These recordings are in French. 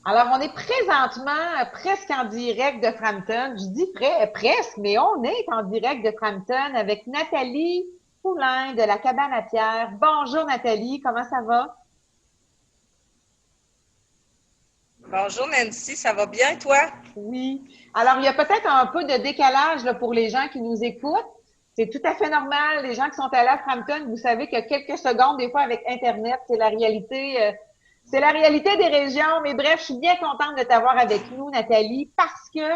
Alors, on est présentement presque en direct de Frampton. Je dis presque, mais on est en direct de Frampton avec Nathalie Poulain de la Cabane à Pierre. Bonjour Nathalie, comment ça va? Bonjour Nancy, ça va bien toi? Oui. Alors, il y a peut-être un peu de décalage là, pour les gens qui nous écoutent. C'est tout à fait normal. Les gens qui sont allés à Frampton, vous savez que quelques secondes, des fois, avec Internet, c'est la réalité. C'est la réalité des régions. Mais bref, je suis bien contente de t'avoir avec nous, Nathalie, parce que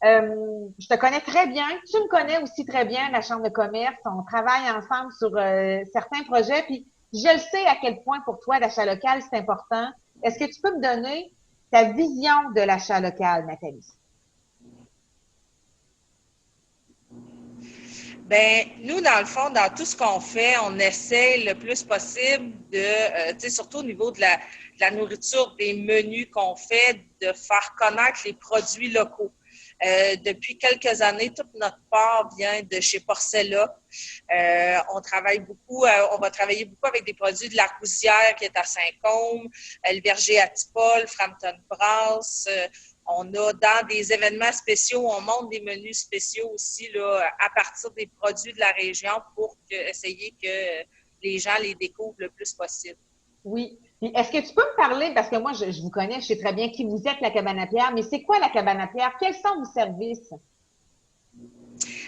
je te connais très bien. Tu me connais aussi très bien, la Chambre de commerce. On travaille ensemble sur certains projets. Puis, je le sais à quel point pour toi, l'achat local, c'est important. Est-ce que tu peux me donner ta vision de l'achat local, Nathalie? Ben nous, dans le fond, dans tout ce qu'on fait, on essaie le plus possible de, tu sais, surtout au niveau de la nourriture, des menus qu'on fait, de faire connaître les produits locaux. Depuis quelques années, toute notre part vient de chez Porcella. On travaille beaucoup, on va travailler beaucoup avec des produits de la Rousière qui est à Saint-Côme, le Verger à Tipol, Frampton Brass. On a dans des événements spéciaux, on monte des menus spéciaux aussi là, à partir des produits de la région pour essayer que les gens les découvrent le plus possible. Oui. Puis, est-ce que tu peux me parler, parce que moi, je vous connais, je sais très bien qui vous êtes, la cabane à pierre, mais c'est quoi la cabane à pierre? Quels sont vos services?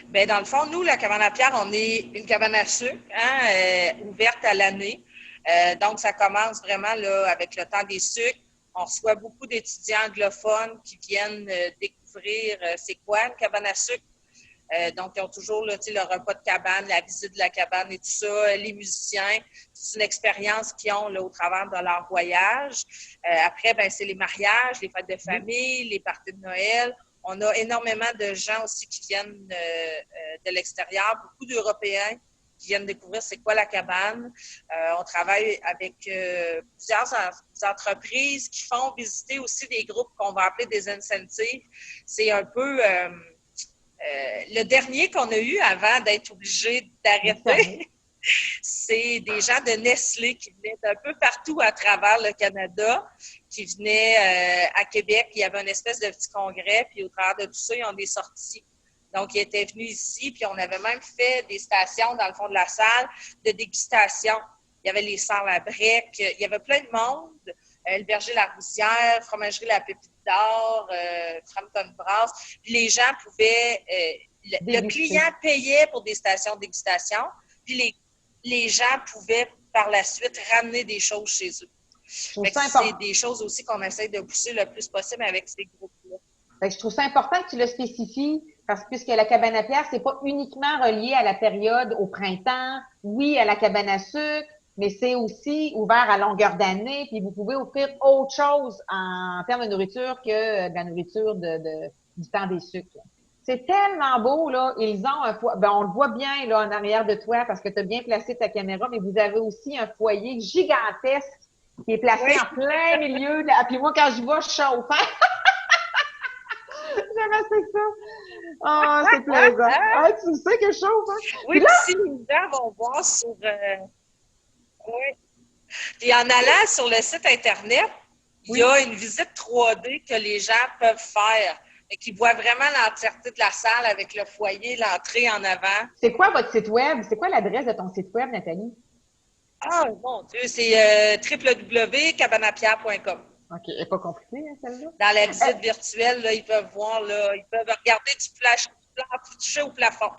Ben dans le fond, nous, la cabane à pierre, on est une cabane à sucre ouverte à l'année. Donc, ça commence vraiment là, avec le temps des sucres. On reçoit beaucoup d'étudiants anglophones qui viennent découvrir c'est quoi une cabane à sucre. Donc, ils ont toujours là, le repas de cabane, la visite de la cabane et tout ça. Les musiciens, c'est une expérience qu'ils ont là, au travers de leur voyage. Après, ben, c'est les mariages, les fêtes de Oui. famille, les parties de Noël. On a énormément de gens aussi qui viennent de l'extérieur, beaucoup d'Européens qui viennent découvrir c'est quoi la cabane. On travaille avec plusieurs entreprises qui font visiter aussi des groupes qu'on va appeler des incentives. C'est un peu le dernier qu'on a eu avant d'être obligé De fermer. d'arrêter, c'est des gens de Nestlé qui venaient d'un peu partout à travers le Canada, qui venaient à Québec. Il y avait une espèce de petit congrès, puis au travers de tout ça, ils ont des sorties. Donc, ils étaient venus ici, puis on avait même fait des stations dans le fond de la salle de dégustation. Il y avait les salles à break, il y avait plein de monde. Le berger La Roussière, fromagerie La Pépite d'Or, Frampton Brass. Puis les gens pouvaient, le Déguster. client payait pour des stations de dégustation, puis les gens pouvaient par la suite ramener des choses chez eux. Je trouve Fait que ça c'est important. des choses aussi qu'on essaie de pousser le plus possible avec ces groupes-là. Fait que je trouve ça important que tu le spécifies parce que puisque la cabane à pierre, c'est pas uniquement relié à la période au printemps, oui, à la cabane à sucre, mais c'est aussi ouvert à longueur d'année, puis vous pouvez offrir autre chose en termes de nourriture que de la nourriture du temps des sucres. Là. C'est tellement beau, là. Ils ont un foyer, ben, on le voit bien, là, en arrière de toi parce que tu as bien placé ta caméra, mais vous avez aussi un foyer gigantesque qui est placé Oui, en plein milieu. Puis moi, quand je vois, je chauffe. Hein? J'aime assez ça. Ah, c'est plaisant. Ah, tu sais que je chauffe, hein? Puis oui, là, puis si les gens vont voir sur... oui. Puis en allant sur le site Internet, il y oui, a une visite 3D que les gens peuvent faire et qui voient vraiment l'entièreté de la salle avec le foyer, l'entrée en avant. c'est quoi votre site web? C'est quoi l'adresse de ton site web, Nathalie? Ah, mon Dieu, c'est www.cabanapierre.com. OK, elle est pas compliquée, hein, celle-là? Dans la Euh, visite virtuelle, là, ils peuvent voir, là, ils peuvent regarder du flash, toucher au plafond.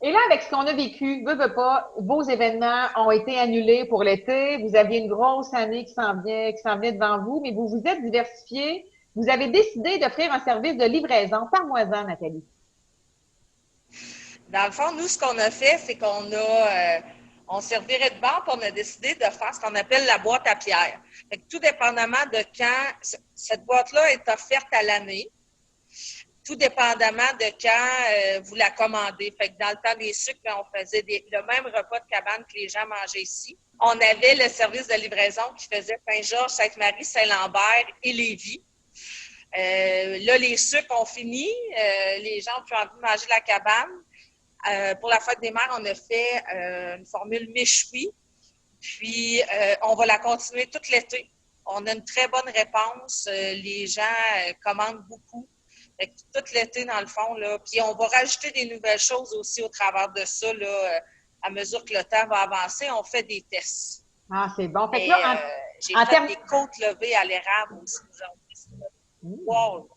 Et là, avec ce qu'on a vécu, veux pas, vos événements ont été annulés pour l'été. Vous aviez une grosse année qui s'en venait devant vous, mais vous vous êtes diversifié. Vous avez décidé d'offrir un service de livraison. Parle-moi-en, Nathalie. Dans le fond, nous, ce qu'on a fait, c'est on servirait de bar, puis on a décidé de faire ce qu'on appelle la boîte à pierre. Fait que tout dépendamment de quand, cette boîte-là est offerte à l'année, tout dépendamment de quand vous la commandez. Fait que dans le temps des sucres, on faisait le même repas de cabane que les gens mangeaient ici. On avait le service de livraison qui faisait Saint-Georges, Sainte-Marie, Saint-Lambert et Lévis. Là, les sucres ont fini. Les gens ont pu envie de manger la cabane. Pour la fête des mères, on a fait une formule méchoui. Puis, on va la continuer tout l'été. On a une très bonne réponse. Les gens commandent beaucoup. Fait que tout l'été, dans le fond, là. Puis on va rajouter des nouvelles choses aussi au travers de ça, là, à mesure que le temps va avancer. On fait des tests. Ah, c'est bon. Fait que Et, là, j'ai en fait termes... des côtes levées à l'érable aussi aujourd'hui. Wow!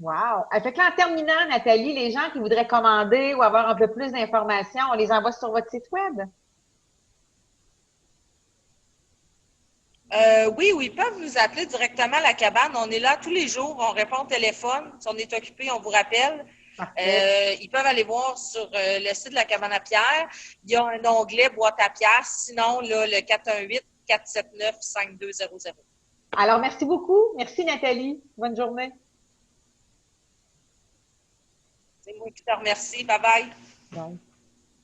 Wow! Fait que là, en terminant, Nathalie, les gens qui voudraient commander ou avoir un peu plus d'informations, on les envoie sur votre site web? Oui, ils peuvent nous appeler directement à la cabane. On est là tous les jours. On répond au téléphone. Si on est occupé, on vous rappelle. Parfait. Ils peuvent aller voir sur le site de la cabane à pierre. Il y a un onglet boîte à pierre. Sinon, là, le 418-479-5200. Alors, merci beaucoup. Merci, Nathalie. Bonne journée. C'est moi qui te remercie. Bye bye. Bye.